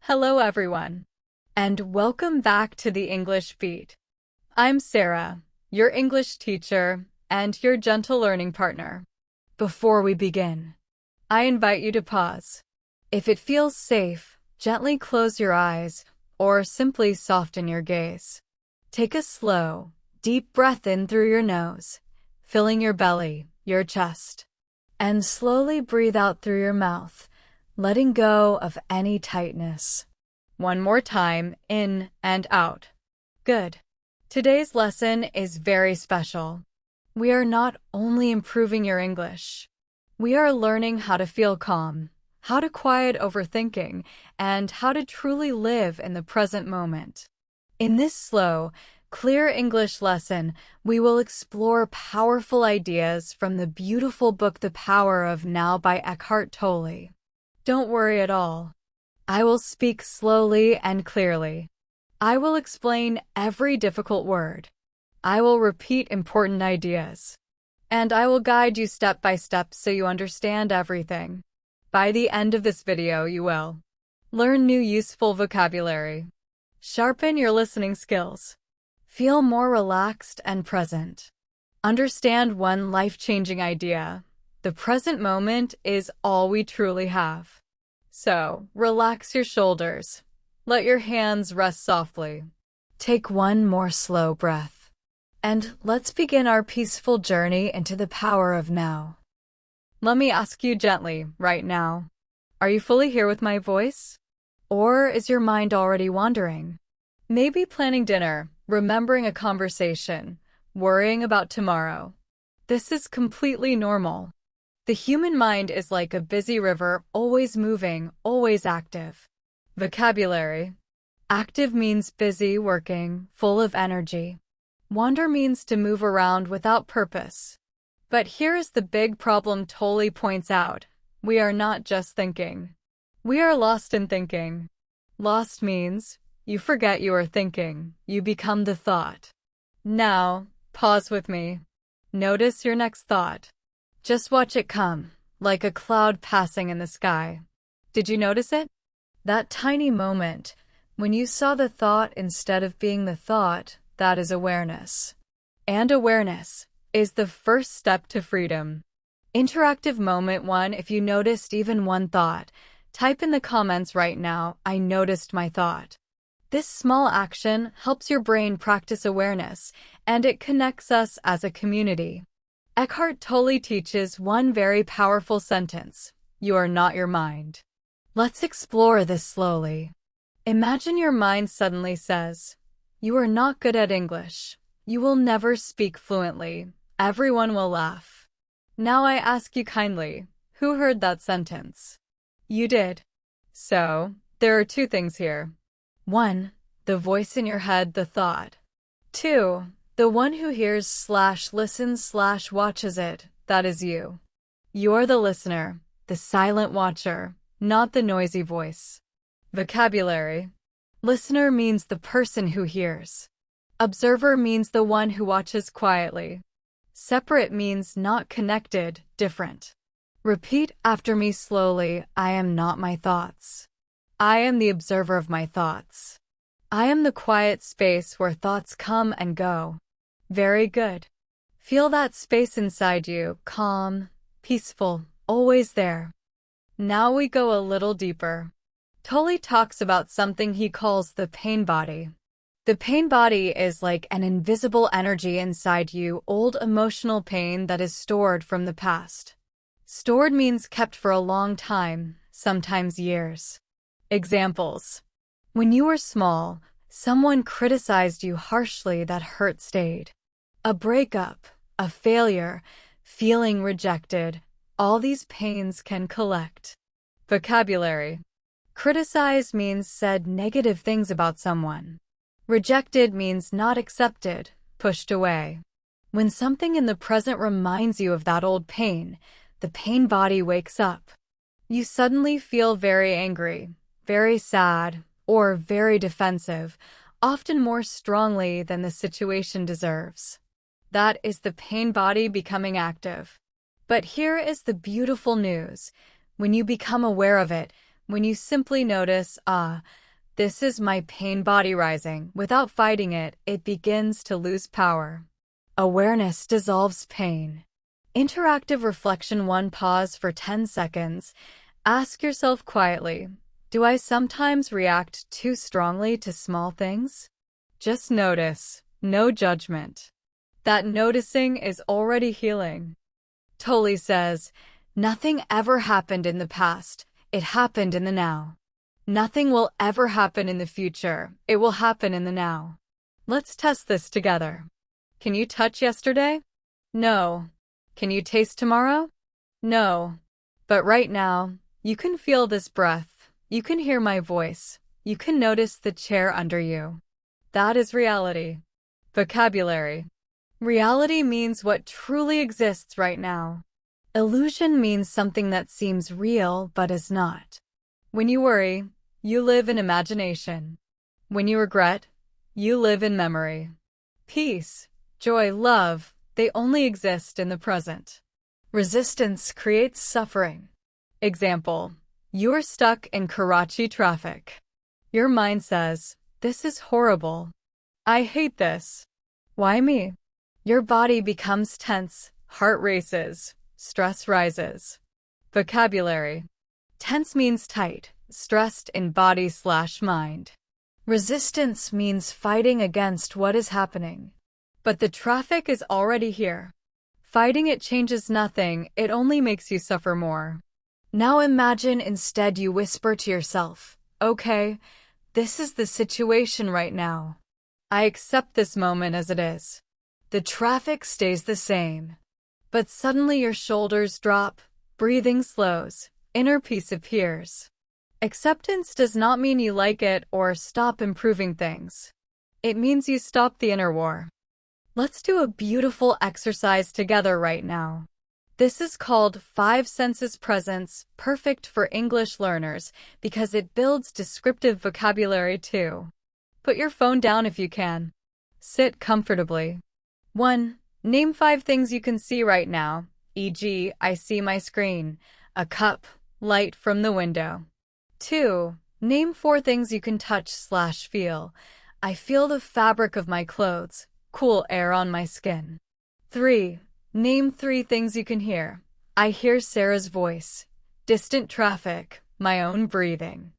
Hello, everyone, and welcome back to the English Beat. I'm Sarah, your English teacher and your gentle learning partner. Before we begin, I invite you to pause. If it feels safe, gently close your eyes or simply soften your gaze. Take a slow, deep breath in through your nose, filling your belly, your chest, and slowly breathe out through your mouth, letting go of any tightness. One more time, in and out. Good. Today's lesson is very special. We are not only improving your English, we are learning how to feel calm, how to quiet overthinking, and how to truly live in the present moment. In this slow, clear English lesson, we will explore powerful ideas from the beautiful book The Power of Now by Eckhart Tolle. Don't worry at all. I will speak slowly and clearly. I will explain every difficult word. I will repeat important ideas. And I will guide you step by step so you understand everything. By the end of this video, you will learn new useful vocabulary, sharpen your listening skills, feel more relaxed and present, understand one life-changing idea. The present moment is all we truly have. So, relax your shoulders. Let your hands rest softly. Take one more slow breath. And let's begin our peaceful journey into the power of now. Let me ask you gently, right now. Are you fully here with my voice? Or is your mind already wandering? Maybe planning dinner, remembering a conversation, worrying about tomorrow. This is completely normal. The human mind is like a busy river, always moving, always active. Vocabulary. Active means busy, working, full of energy. Wander means to move around without purpose. But here is the big problem Tolle points out. We are not just thinking. We are lost in thinking. Lost means you forget you are thinking. You become the thought. Now, pause with me. Notice your next thought. Just watch it come, like a cloud passing in the sky. Did you notice it? That tiny moment, when you saw the thought instead of being the thought, that is awareness. And awareness is the first step to freedom. Interactive moment 1. If you noticed even one thought, type in the comments right now, I noticed my thought. This small action helps your brain practice awareness, and it connects us as a community. Eckhart Tolle teaches one very powerful sentence: you are not your mind. Let's explore this slowly. Imagine your mind suddenly says, you are not good at English. You will never speak fluently. Everyone will laugh. Now I ask you kindly, who heard that sentence? You did. So, there are two things here. 1. The voice in your head, the thought. 2. The one who hears/listens/watches it, that is you. You're the listener, the silent watcher, not the noisy voice. Vocabulary. Listener means the person who hears. Observer means the one who watches quietly. Separate means not connected, different. Repeat after me slowly. I am not my thoughts. I am the observer of my thoughts. I am the quiet space where thoughts come and go. Very good. Feel that space inside you, calm, peaceful, always there. Now we go a little deeper. Tolle talks about something he calls the pain body. The pain body is like an invisible energy inside you, old emotional pain that is stored from the past. Stored means kept for a long time, sometimes years. Examples. When you were small, someone criticized you harshly. That hurt stayed. A breakup, a failure, feeling rejected, all these pains can collect. Vocabulary. Criticize means said negative things about someone. Rejected means not accepted, pushed away. When something in the present reminds you of that old pain, the pain body wakes up. You suddenly feel very angry, very sad, or very defensive, often more strongly than the situation deserves. That is the pain body becoming active. But here is the beautiful news. When you become aware of it, When you simply notice, this is my pain body rising, without fighting it, it begins to lose power. Awareness dissolves pain. Interactive reflection 1. Pause for 10 seconds. Ask yourself quietly, do I sometimes react too strongly to small things? Just notice, no judgment. That noticing is already healing. Tolle says, nothing ever happened in the past, it happened in the now. Nothing will ever happen in the future, it will happen in the now. Let's test this together. Can you touch yesterday? No. Can you taste tomorrow? No. But right now, you can feel this breath, you can hear my voice, you can notice the chair under you. That is reality. Vocabulary. Reality means what truly exists right now. Illusion means something that seems real but is not. When you worry, you live in imagination. When you regret, you live in memory. Peace, joy, love, they only exist in the present. Resistance creates suffering. Example, you're stuck in Karachi traffic. Your mind says, this is horrible. I hate this. Why me? Your body becomes tense, heart races, stress rises. Vocabulary. Tense means tight, stressed in body/mind. Resistance means fighting against what is happening. But the traffic is already here. Fighting it changes nothing, it only makes you suffer more. Now imagine instead you whisper to yourself, okay, this is the situation right now. I accept this moment as it is. The traffic stays the same. But suddenly your shoulders drop, breathing slows, inner peace appears. Acceptance does not mean you like it or stop improving things. It means you stop the inner war. Let's do a beautiful exercise together right now. This is called 5 Senses Presence, perfect for English learners because it builds descriptive vocabulary too. Put your phone down if you can. Sit comfortably. 1. Name 5 things you can see right now, e.g., I see my screen, a cup, light from the window. 2. Name 4 things you can touch/feel. I feel the fabric of my clothes, cool air on my skin. 3. Name 3 things you can hear. I hear Sarah's voice, distant traffic, my own breathing.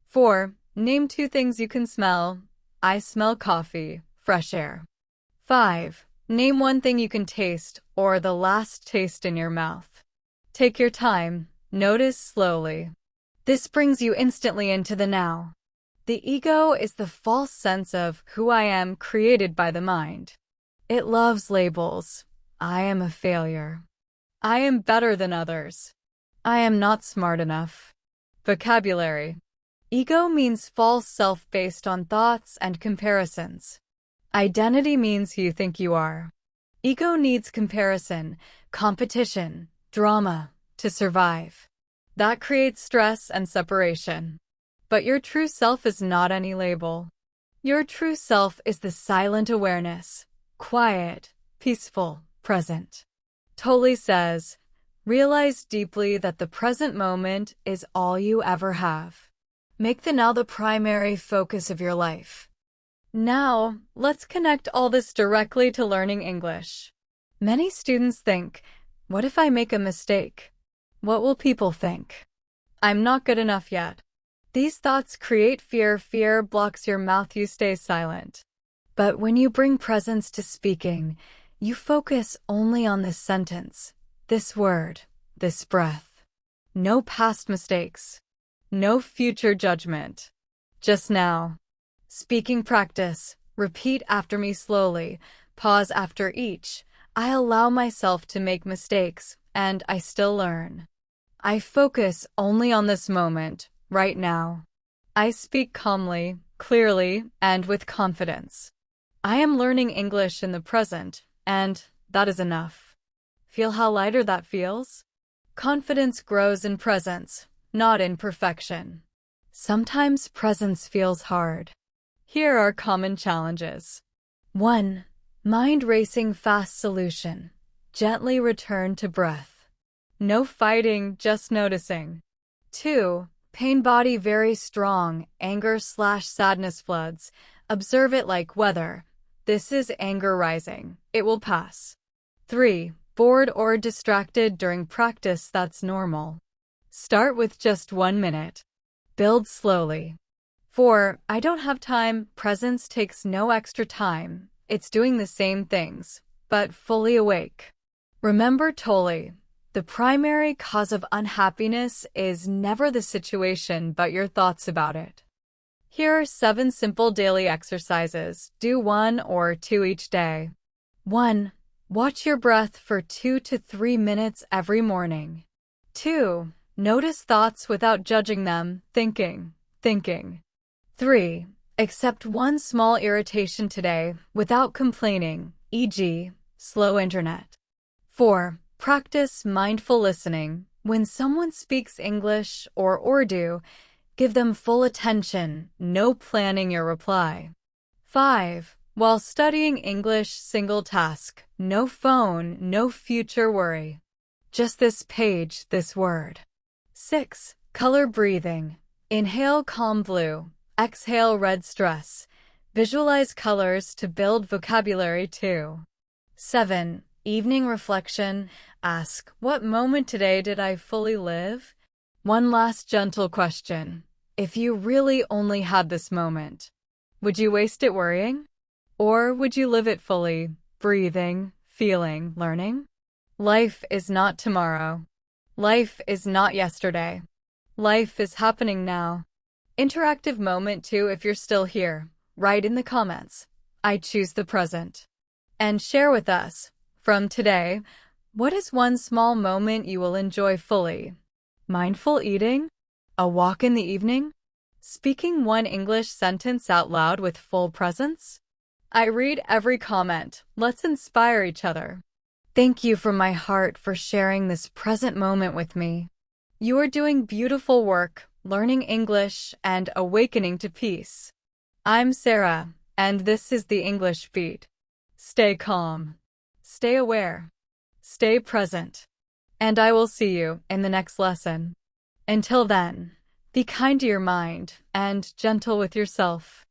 4. Name 2 things you can smell. I smell coffee, fresh air. 5. Name 1 thing you can taste, or the last taste in your mouth. Take your time, notice slowly. This brings you instantly into the now. The ego is the false sense of who I am created by the mind. It loves labels. I am a failure. I am better than others. I am not smart enough. Vocabulary. Ego means false self based on thoughts and comparisons. Identity means who you think you are. Ego needs comparison, competition, drama to survive. That creates stress and separation. But your true self is not any label. Your true self is the silent awareness, quiet, peaceful, present. Tolle says, realize deeply that the present moment is all you ever have. Make the now the primary focus of your life. Now, let's connect all this directly to learning English. Many students think, what if I make a mistake? What will people think? I'm not good enough yet. These thoughts create fear. Fear blocks your mouth. You stay silent. But when you bring presence to speaking, you focus only on this sentence, this word, this breath. No past mistakes. No future judgment. Just now. Speaking practice. Repeat after me slowly. Pause after each. I allow myself to make mistakes, and I still learn. I focus only on this moment, right now. I speak calmly, clearly, and with confidence. I am learning English in the present, and that is enough. Feel how lighter that feels? Confidence grows in presence, not in perfection. Sometimes presence feels hard. Here are common challenges. 1. Mind racing fast solution. Gently return to breath. No fighting, just noticing. 2. Pain body very strong, anger/sadness floods. Observe it like weather. This is anger rising. It will pass. 3. Bored or distracted during practice, that's normal. Start with just 1 minute. Build slowly. 4. I don't have time. Presence takes no extra time. It's doing the same things, but fully awake. Remember Tolle, the primary cause of unhappiness is never the situation but your thoughts about it. Here are 7 simple daily exercises. Do 1 or 2 each day. 1. Watch your breath for 2 to 3 minutes every morning. 2. Notice thoughts without judging them, thinking. 3. Accept one small irritation today without complaining, e.g., slow internet. 4. Practice mindful listening. When someone speaks English or Urdu, give them full attention, no planning your reply. 5. While studying English, single task, no phone, no future worry. Just this page, this word. 6. Color breathing. Inhale calm blue, exhale red stress. Visualize colors to build vocabulary too. 7. Evening reflection. Ask, what moment today did I fully live? One last gentle question. If you really only had this moment, would you waste it worrying? Or would you live it fully, breathing, feeling, learning? Life is not tomorrow. Life is not yesterday. Life is happening now. Interactive moment too if you're still here. Write in the comments, I choose the present. And share with us, from today, what is one small moment you will enjoy fully? Mindful eating? A walk in the evening? Speaking one English sentence out loud with full presence? I read every comment. Let's inspire each other. Thank you from my heart for sharing this present moment with me. You are doing beautiful work, learning English and awakening to peace. I'm Sarah, and this is the English Beat. Stay calm, stay aware, stay present, and I will see you in the next lesson. Until then, be kind to your mind and gentle with yourself.